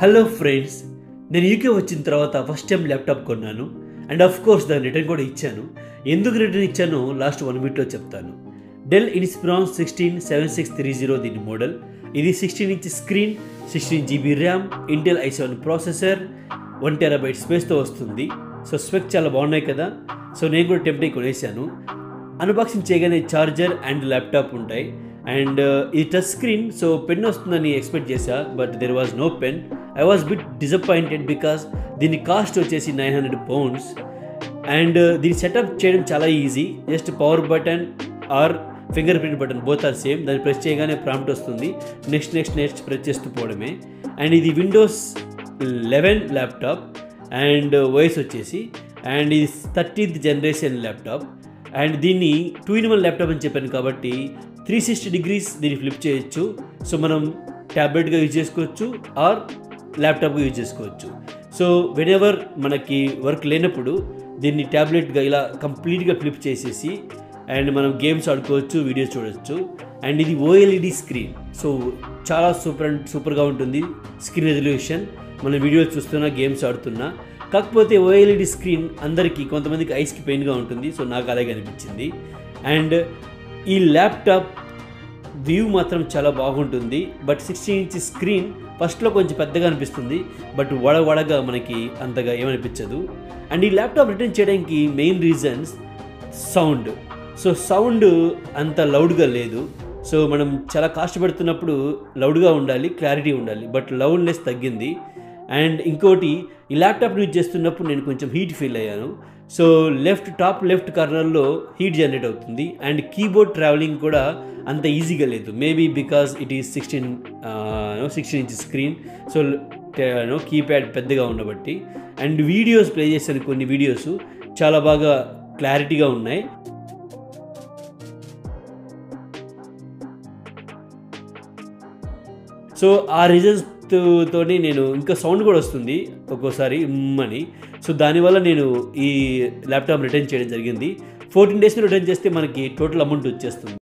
Hello friends, నేను UK వచ్చిన తర్వాత ఫస్ట్ టైం ల్యాప్టాప్ కొన్నాను అండ్ ఆఫ్ కోర్స్ దాన్ని రిటర్న్ కూడా ఇచ్చాను. ఎందుకు రిటర్న్ ఇచ్చానో లాస్ట్ 1 minute చెప్తాను. డెల్ ఇన్స్పిరాన్ 167630 దీని మోడల్. ఇది 16 inch screen, 16 GB RAM, Intel i7 processor, 1 TB స్పేస్తో వస్తుంది. సో స్పెక్ చాలా బాగున్నాయి కదా. సో నేను కూడా టెంప్ట్ అయి కొనేసాను. అన్బాక్సింగ్ చేయగానే ఛార్జర్ అండ్ ల్యాప్టాప్ ఉంటాయి అండ్ ఇది టచ్ స్క్రీన్, సో పెన్ వస్తుందని ఎక్స్పెక్ట్ చేశా, but there was no pen. I was bit disappointed because దీని కాస్ట్ వచ్చేసి £900 అండ్ దీన్ని సెటప్ చేయడం చాలా easy. Just power button or finger print button both are same. దాన్ని ప్రెస్ చేయగానే ప్రాంప్ట్ వస్తుంది, నెక్స్ట్ ప్రెస్ చేస్తూ పోవడమే. అండ్ ఇది విండోస్ 11 ల్యాప్టాప్ అండ్ వాయిస్ వచ్చేసి అండ్ ఇది 30th generation ల్యాప్టాప్ అండ్ దీన్ని 2-in-1 ల్యాప్టాప్ అని చెప్పాను కాబట్టి 360 degrees దీన్ని ఫ్లిప్ చేయొచ్చు. సో మనం ట్యాబ్లెట్గా యూజ్ చేసుకోవచ్చు ఆర్ ల్యాప్టాప్గా యూజ్ చేసుకోవచ్చు. సో వెనెవర్ మనకి వర్క్ లేనప్పుడు దీన్ని ట్యాబ్లెట్గా ఇలా కంప్లీట్గా ఫ్లిప్ చేసేసి అండ్ మనం గేమ్స్ ఆడుకోవచ్చు, వీడియోస్ చూడవచ్చు. అండ్ ఇది OLED స్క్రీన్, సో చాలా సూపర్గా ఉంటుంది స్క్రీన్ రెజల్యూషన్. మనం వీడియోస్ చూస్తున్నా, గేమ్స్ ఆడుతున్నా. కాకపోతే OLED స్క్రీన్ అందరికీ, కొంతమందికి ఐస్కి పెయిన్గా ఉంటుంది. సో నాకు అలాగే అనిపించింది. అండ్ ఈ ల్యాప్టాప్ వ్యూ మాత్రం చాలా బాగుంటుంది. బట్ 16 inch స్క్రీన్ ఫస్ట్లో కొంచెం పెద్దగా అనిపిస్తుంది, బట్ వడగా మనకి అంతగా ఏమనిపించదు. అండ్ ఈ ల్యాప్టాప్ రిటర్న్ చేయడానికి main reasons sound. So sound అంత లౌడ్గా లేదు. సో మనం చాలా కష్టపడుతున్నప్పుడు లౌడ్గా ఉండాలి, క్లారిటీ ఉండాలి, బట్ లౌడ్నెస్ తగ్గింది. అండ్ ఇంకోటి, ఈ ల్యాప్టాప్ యూజ్ చేస్తున్నప్పుడు నేను కొంచెం హీట్ ఫీల్ అయ్యాను. సో టాప్ లెఫ్ట్ కార్నర్లో హీట్ జనరేట్ అవుతుంది. అండ్ కీబోర్డ్ ట్రావెలింగ్ కూడా అంత ఈజీగా లేదు, maybe because it is 16 inch screen. So keypad పెద్దగా ఉండబట్టి. అండ్ వీడియోస్ ప్లే చేశాను, కొన్ని వీడియోస్ చాలా బాగా క్లారిటీగా ఉన్నాయి. సో ఆ రీజన్స్ తోని నేను ఇంకా సౌండ్ కూడా వస్తుంది ఒక్కోసారి అని. సో దానివల్ల నేను ఈ ల్యాప్టాప్ రిటర్న్ చేయడం జరిగింది. 14 days రిటర్న్ చేస్తే మనకి టోటల్ అమౌంట్ వచ్చేస్తుంది.